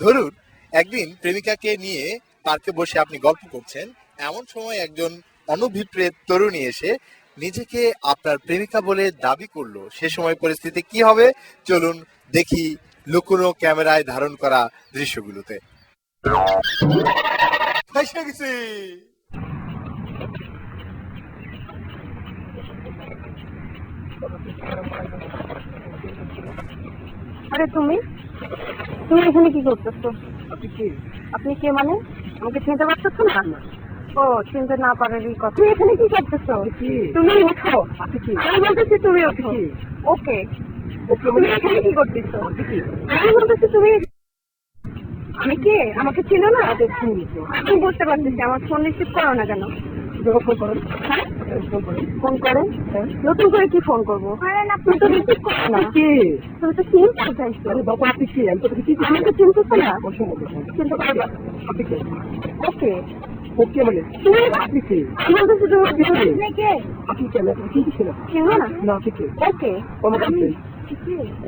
ধরুন একদিন প্রেমিকাকে নিয়ে পার্কে বসে আপনি গল্প করছেন, এমন সময় একজন অনভিপ্রেত তরুণী এসে নিজেকে আপনার প্রেমিকা বলে দাবি করলো। সে সময় পরিস্থিতি কি হবে চলুন দেখি লুকোনো ক্যামেরায় ধারণ করা দৃশ্যগুলোতে। এসে গেছি। আরে তুমি তুমি এখানে কি করতেছো? আপনি কি? আপনি কে মানে? আমাকে চিনতে পারতেছো না? ও, চিনতে না পারারই কথা। তুমি এখানে কি করতেছো? কি? তুমি ওঠো। আপনি কি? আমি বলতেছি তুমি ওঠো। কি? ওকে, ওকে তুমি এখানে কি করতেছো? আপনি কি? আমি বলতেছি তুমি। আমি কে? আমাকে চিনো না? আগে কি নিছো? আমি বুঝতে পারতেছি, আমার ফোন রিসিভ করো না কেন? ফোন করেন। হ্যাঁ, ফোন করেন। ফোন করেন। হ্যাঁ। নতুন করে কি ফোন করবো? আপনি তো রিসিভ করো না। কি? তুমি তো চিনতে চাইছো। আরে বাবা আপনি কি? আমি তো কি? আমাকে চিনতেছো না? অসম্ভব। চিনতে পারবা? আপনি কি? ওকে, ওকে মানে তুমি। আপনি কি? আমি বলতেছি তুমি আপনি কে? আপনি কে? আপনি কি? আমি কি ছিল? চিনো না? না আপনি কি? ওকে, আমাকে আমি।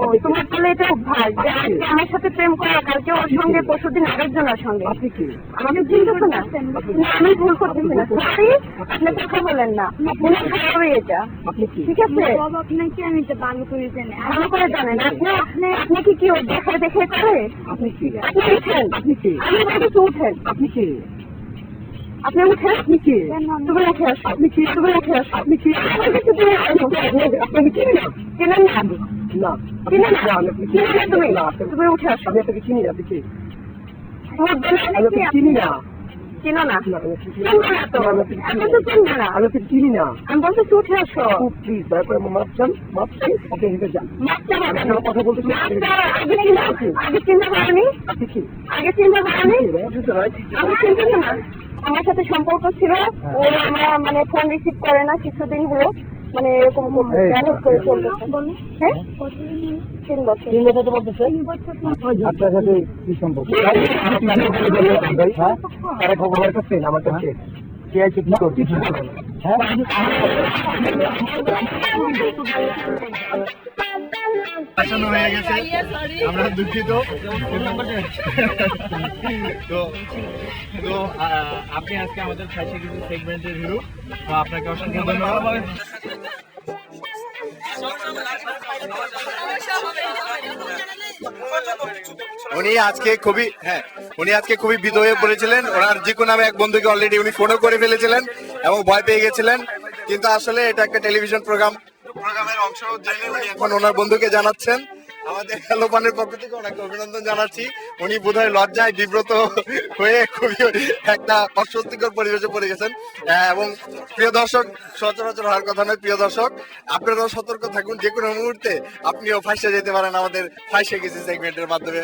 ও, তোমার তাহলে এটা অভ্যাস যে আজকে আমার সাথে প্রেম করা, কালকে ওর সঙ্গে, পরশুদিন আরেকজনের সঙ্গে। আপনি কি? আমাকে চিনতেছো না? না, আমি ভুল করতেছি না। সত্যি আপনি কথা বলেন না, মনে খারাপই এটা। আপনি কি? ঠিক আছে, আপনাকে আমি তো ভালো করে জানি। ভালো করে জানেন আপনি কি কি ওর দেখে দেখে করে? আপনি কি? আপনি উঠেন। আপনি কি? আমি বলতেছি উঠেন। আপনি কি? আপনি উঠেন। আপনি কি? তুমি উঠে আসো। আপনি কি? তুমি উঠে আসো। আপনি কি? আমার কাছে তুমি আসো। আপনি কি? চেনেন না? না চেনেন না? আপনি কি? চেনেন না তুমি? না তুমি উঠে আসো। আমি আপনাকে চিনি না। আপনি কি? তোমার বলে আমি আপনাকে চিনি না। চিনো না? না, আমি আপনাকে চিনি না। চিনো না তো? আমি আপনাকে চিনি এখন তো চিনবে না। আমি আপনাকে চিনি না। আমি বলতেছি উঠে আসো। প্লিজ দয়া করে আমার মাপ চান, মাপ চাই, আপনি হেঁটে যান। মাপতে হবে কেন? কথা বলতেছি আগে চিন্তা করেনি? আপনি কি? আগে চিন্তা করেনি? আপনি তো রাইট। আমি চিন্তা না। আমার সাথে সম্পর্ক ছিল, ও আমরা মানে ফোন রিসিভ করে না কিছুদিন হলো, মানে এরকম ম্যানেজ করে চলতেছে। হ্যাঁ, 3 বছর। 3 বছর তো বলতেছে আপনার সাথে কি সম্পর্ক? আরে খবর করছেন আমার কাছে কে আছে কি করছে? হ্যাঁ আসানো হয়ে গেছে, আমরা দুঃখিত। তো তো আপনি আজকে আমাদের ফাইসে কিছু সেগমেন্টের হিরো, তো আপনাকে অসংখ্য ধন্যবাদ। উনি আজকে খুবই ভীত হয়ে পড়েছিলেন। ওনার জিকু নামে এক বন্ধুকে অলরেডি উনি ফোনও করে ফেলেছিলেন এবং ভয় পেয়ে গেছিলেন, কিন্তু আসলে এটা একটা টেলিভিশন প্রোগ্রামের অংশ জেনে উনি এখন ওনার বন্ধুকে জানাচ্ছেন। আমাদের লোপানের পক্ষ থেকে ওনাকে অভিনন্দন জানাচ্ছি। উনি বোধহয় লজ্জায় বিব্রত হয়ে খুবই একটা অস্বস্তিকর পরিবেশে পড়ে গেছেন। এবং প্রিয় দর্শক, সচরাচর হওয়ার কথা নয়, প্রিয় দর্শক আপনারাও সতর্ক থাকুন, যে কোনো মুহূর্তে আপনিও ফাঁসে যেতে পারেন আমাদের ফাঁসে গেছি সেগমেন্টের মাধ্যমে।